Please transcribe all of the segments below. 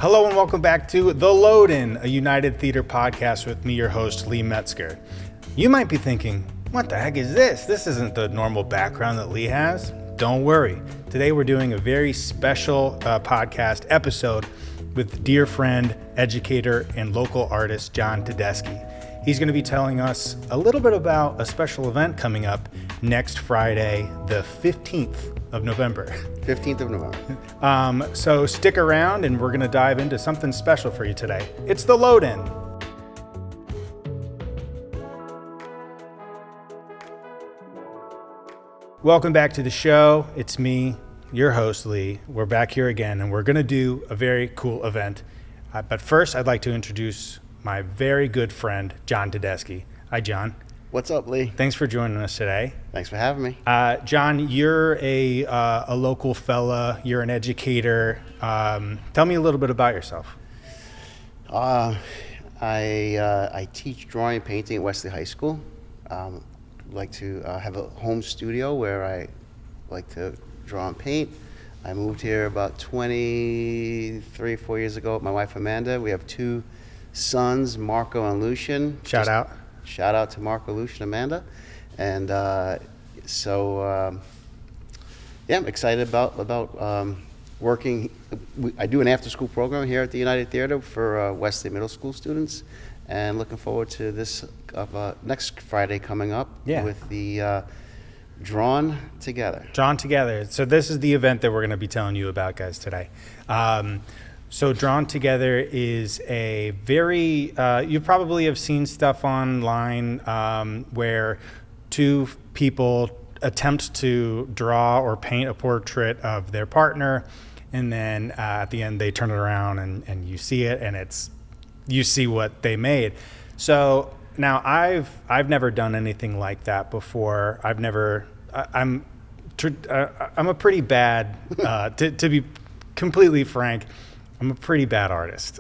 Hello and welcome back to The Load-In, a United Theater podcast with me, your host, Lee Metzger. You might be thinking, what the heck is this? This isn't the normal background that Lee has. Don't worry. Today we're doing a very special podcast episode with dear friend, educator, and local artist, John Tedeschi. He's going to be telling us a little bit about a special event coming up next Friday, the 15th of November. 15th of November. So stick around and we're going to dive into something special for you today. It's The Load-In. Welcome back to the show. It's me, your host, Lee. We're back here again and we're going to do a very cool event. But first, I'd like to introduce my very good friend, John Tedeschi. Hi, John. What's up, Lee? Thanks for joining us today. Thanks for having me. John, you're a local fella. You're an educator. Tell me a little bit about yourself. I teach drawing and painting at Wesley High School. Like to have a home studio where I like to draw and paint. I moved here about 4 years ago with my wife Amanda. We have 2 sons, Marco and Lucian. Shout out to Marco, Lucian, Amanda. And I'm excited about working. I do an after-school program here at the United Theater for Wesley Middle School students, and looking forward to this next Friday coming up with the Drawn Together. Drawn Together. So this is the event that we're going to be telling you about, guys, today. So Drawn Together is a very, you probably have seen stuff online where 2 people attempt to draw or paint a portrait of their partner, and then at the end they turn it around and you see it, and you see what they made. So now I've never done anything like that before. I'm a pretty bad, to be completely frank, I'm a pretty bad artist.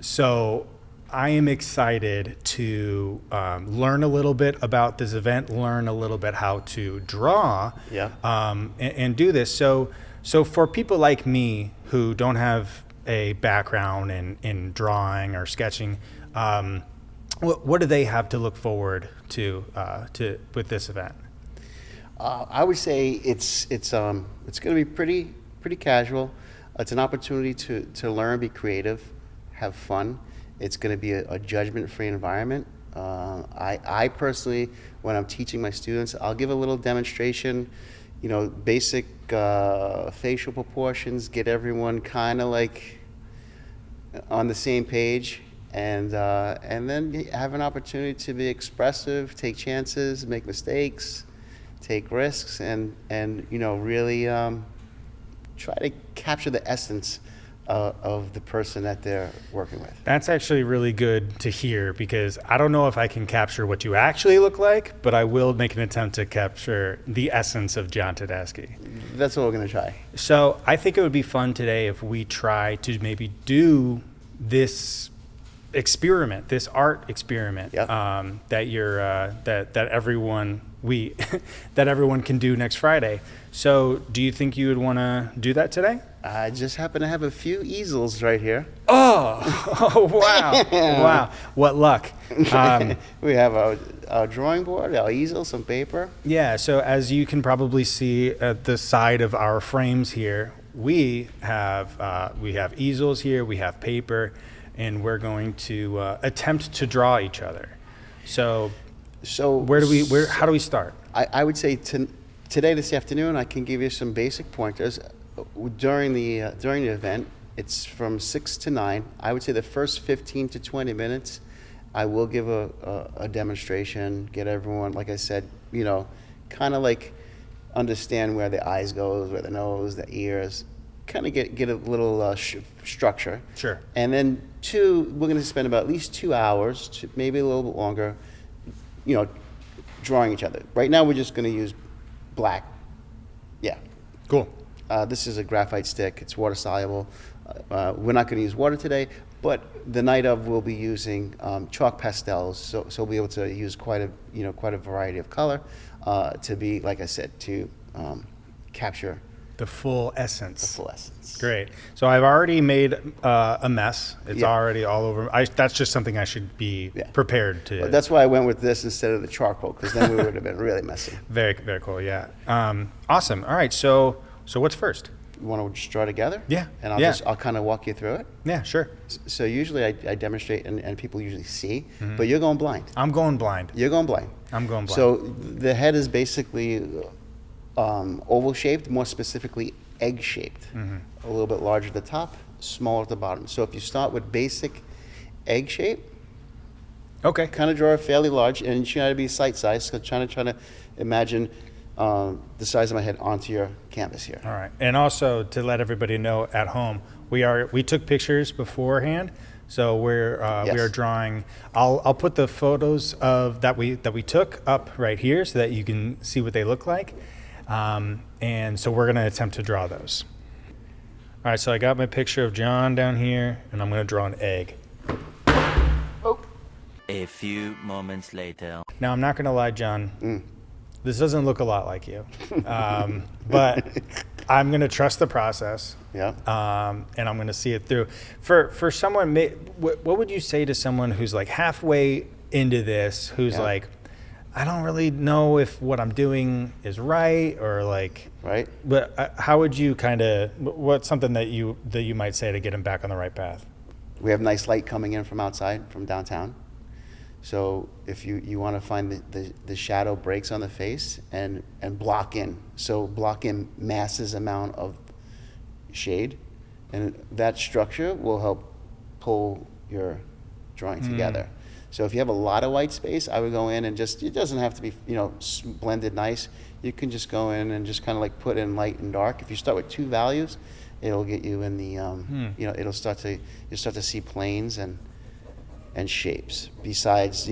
So I am excited to learn a little bit about this event, learn a little bit how to draw, and do this. So for people like me who don't have a background in drawing or sketching, what do they have to look forward to with this event? I would say it's going to be pretty casual. It's an opportunity to learn, be creative, have fun. It's going to be a judgment-free environment. I personally, when I'm teaching my students, I'll give a little demonstration, basic facial proportions, get everyone kind of like on the same page, and then have an opportunity to be expressive, take chances, make mistakes, take risks, and really try to capture the essence of the person that they're working with. That's actually really good to hear, because I don't know if I can capture what you actually look like, but I will make an attempt to capture the essence of John Tedeschi. That's what we're going to try. So I think it would be fun today if we try to maybe do this experiment, this art experiment, that you're that everyone that everyone can do next Friday. So do you think you would want to do that today? I just happen to have a few easels right here. Oh wow. Wow, what luck. We have our drawing board, our easel, some paper. Yeah, so as you can probably see at the side of our frames here, we have easels here, we have paper, and we're going to attempt to draw each other. So how do we start? I would say today, this afternoon, I can give you some basic pointers. During the event, it's from 6 to 9. I would say the first 15 to 20 minutes, I will give a demonstration, get everyone, like I said, kind of like understand where the eyes goes, where the nose, the ears, kind of get a little structure. Sure. And then we're going to spend about at least 2 hours, maybe a little bit longer, drawing each other. Right now, we're just going to use black. Yeah. Cool. This is a graphite stick. It's water soluble. We're not going to use water today, but the night of we'll be using chalk pastels. So we'll be able to use quite a variety of color to be, like I said, to capture The full essence. The full essence. Great. So I've already made a mess. It's Yeah. already all over. That's just something I should be Yeah. prepared to. Well, that's why I went with this instead of the charcoal, because then we would have been really messy. Very, very cool. Yeah. Awesome. All right. So what's first? You want to just draw together? Yeah. And I'll kind of walk you through it. Yeah, sure. So usually I demonstrate and people usually see, but you're going blind. I'm going blind. You're going blind. I'm going blind. So the head is basically oval shaped, more specifically egg shaped. A little bit larger at the top, smaller at the bottom. So if you start with basic egg shape, Okay. kind of draw it fairly large, and you try to be sight size. So trying to imagine the size of my head onto your canvas here. All right. And also to let everybody know at home, we took pictures beforehand. So we are drawing. I'll put the photos of that we took up right here so that you can see what they look like. And so we're going to attempt to draw those. All right, so I got my picture of John down here, and I'm going to draw an egg. Oh. A few moments later. Now, I'm not going to lie, John. This doesn't look a lot like you. But I'm going to trust the process. Yeah. And I'm going to see it through. For someone, what would you say to someone who's like halfway into this, who's like, I don't really know if what I'm doing is right or like, Right. but how would you what's something that you might say to get him back on the right path? We have nice light coming in from outside, from downtown. So if you want to find the shadow breaks on the face and block in. So block in massive amount of shade, and that structure will help pull your drawing together. So if you have a lot of white space, I would go in and it doesn't have to be, blended nice. You can just go in and just kind of like put in light and dark. If you start with two values, it'll get you in the, you'll start to see planes and shapes besides,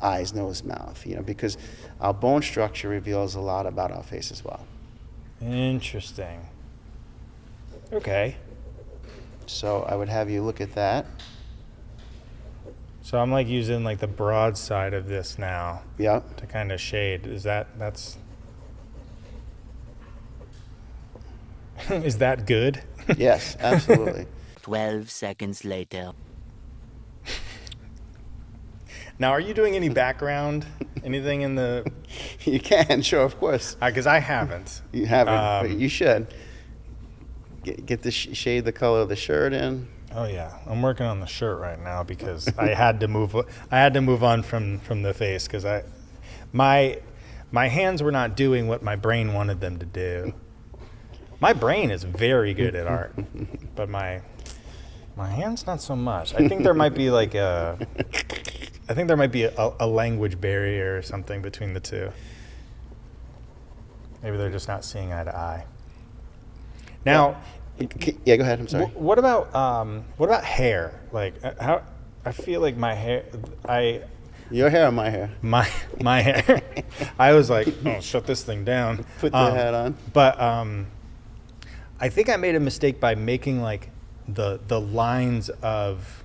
eyes, nose, mouth, because our bone structure reveals a lot about our face as well. Interesting. Okay. So I would have you look at that. So I'm like using like the broad side of this now Yeah. to kind of shade. Is that's is that good? Yes, absolutely. 12 seconds later. Now, are you doing any background? Anything in the? You can, sure, of course. Because I haven't. You haven't, but you should. Get the shade the color of the shirt in. Oh yeah, I'm working on the shirt right now because I had to move. I had to move on from the face because my hands were not doing what my brain wanted them to do. My brain is very good at art, but my hands not so much. I think there might be like a language barrier or something between the two. Maybe they're just not seeing eye to eye. Now. Yeah, go ahead. I'm sorry. What about hair? Like how I feel like my hair. Your hair or my hair? My hair. I was like, oh, shut this thing down. Put the hat on. But I think I made a mistake by making like the lines of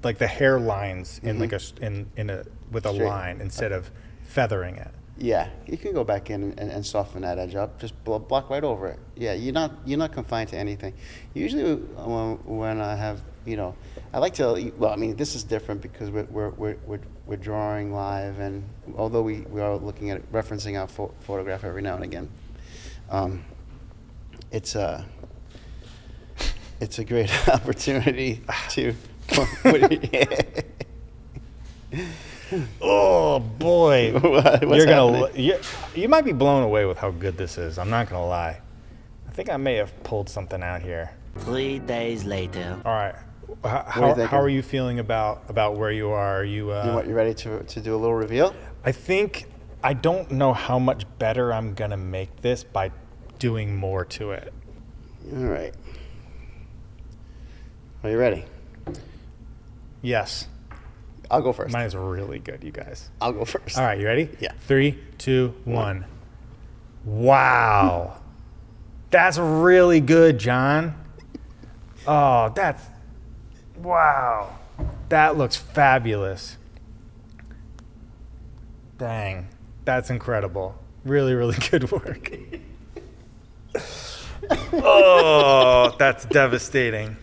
like the hair lines in like with a Straight. line instead of feathering it. Yeah, you can go back in and soften that edge up. Just block right over it. Yeah, you're not confined to anything. Usually, when I have, I like to. Well, I mean, this is different because we're drawing live, and although we are looking at referencing our photograph every now and again, it's a great opportunity to. Oh boy, What's happening? you might be blown away with how good this is. I'm not gonna lie. I think I may have pulled something out here. 3 days later. All right, you thinking? how are you feeling about where you are? Are you? You ready to do a little reveal? I don't know how much better I'm gonna make this by doing more to it. All right. Are you ready? Yes. I'll go first. Mine is really good, you guys. I'll go first. All right, you ready? Yeah. 3, 2, 1. Wow. That's really good, John. Oh, wow. That looks fabulous. Dang. That's incredible. Really, really good work. Oh, that's devastating.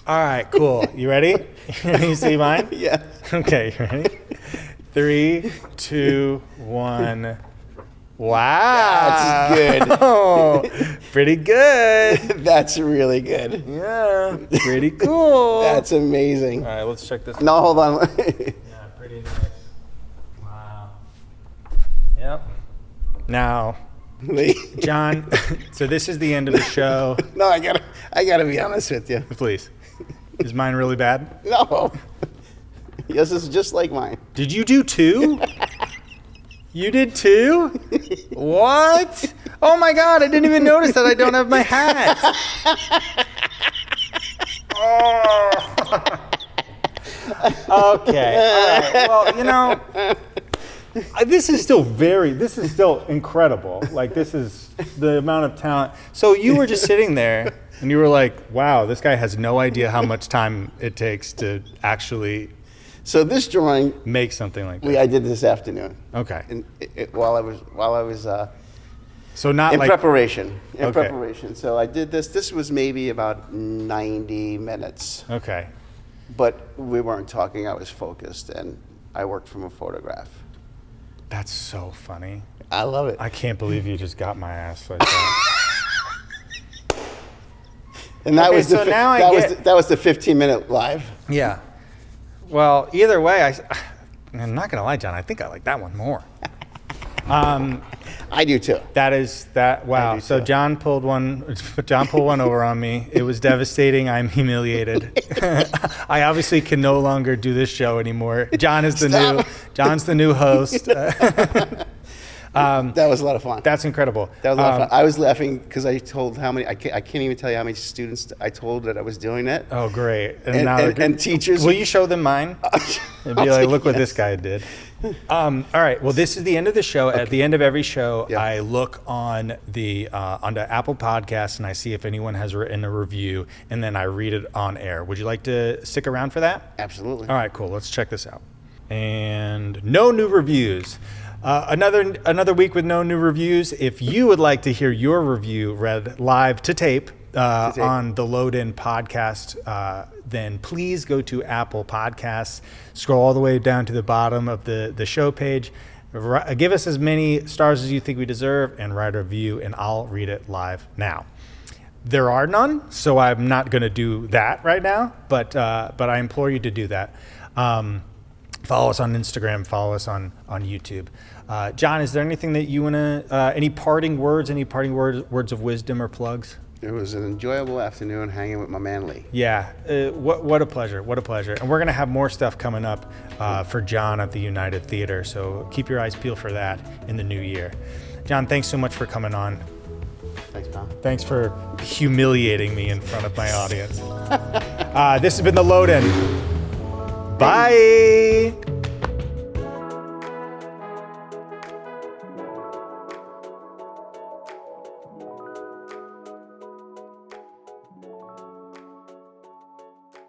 All right, cool. You ready? You see mine? Yeah. Okay, you ready? 3, 2, 1. Wow. That's good. Oh, pretty good. That's really good. Yeah, pretty cool. That's amazing. All right, let's check this. No, hold on. Yeah, pretty nice. Wow. Yep. Now, Lee. John, so this is the end of the show. No, I gotta be honest with you. Please. Is mine really bad? No. Yes, it's just like mine. Did you do 2? You did 2? What? Oh my God, I didn't even notice that I don't have my hat. Oh. Okay. All right. Well, you know, this is still incredible. Like, this is the amount of talent. So you were just sitting there and you were like, wow, this guy has no idea how much time it takes to actually So this drawing, make something like this. Lee, I did this afternoon. Okay. And while I was So not in like preparation. In Okay. preparation. So I did this. This was maybe about 90 minutes. Okay. But we weren't talking. I was focused, and I worked from a photograph. That's so funny. I love it. I can't believe you just got my ass like that. And that Okay, was the so now I get- that was the 15-minute live. Yeah. Well, either way, I'm not gonna lie, John. I think I like that one more. I do too. That is that. Wow. do So too. John pulled one over on me. It was devastating. I'm humiliated. I obviously can no longer do this show anymore. John's the new host. That was a lot of fun. That's incredible. That was a lot of fun. I was laughing because I told how many. I can't even tell you how many students I told that I was doing it. Oh, great. And- now and- they're- and teachers- Will you show them mine? And be like, look what this guy did. All right. Well, this is the end of the show. At the end of every show, Yeah. I look on the onto Apple Podcasts and I see if anyone has written a review, and then I read it on air. Would you like to stick around for that? Absolutely. All right, cool. Let's check this out. And no new reviews. Another week with no new reviews. If you would like to hear your review read live to tape on the Load In podcast, then please go to Apple Podcasts, scroll all the way down to the bottom of the show page, give us as many stars as you think we deserve, and write a review, and I'll read it live now. There are none, so I'm not going to do that right now, but I implore you to do that. Follow us on Instagram, follow us on YouTube. John, is there anything that you want to, any parting words words of wisdom or plugs? It was an enjoyable afternoon hanging with my man Lee. Yeah, what a pleasure, what a pleasure. And we're going to have more stuff coming up for John at the United Theater, so keep your eyes peeled for that in the new year. John, thanks so much for coming on. Thanks, Tom. Thanks for humiliating me in front of my audience. This has been The Load In. Bye.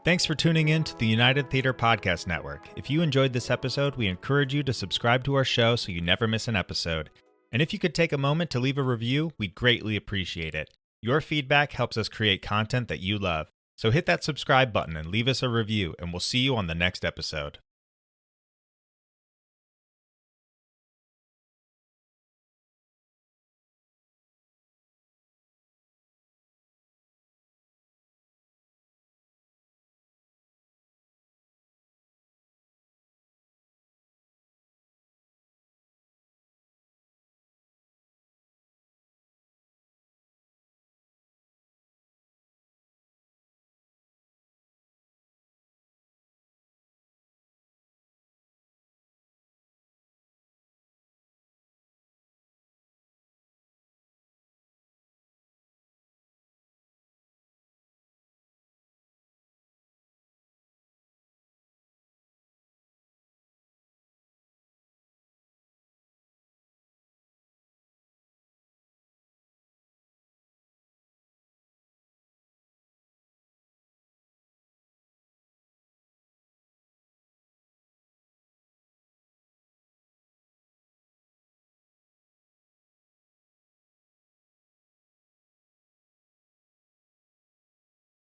Thanks for tuning in to the United Theater Podcast Network. If you enjoyed this episode, we encourage you to subscribe to our show so you never miss an episode. And if you could take a moment to leave a review, we'd greatly appreciate it. Your feedback helps us create content that you love. So hit that subscribe button and leave us a review, and we'll see you on the next episode.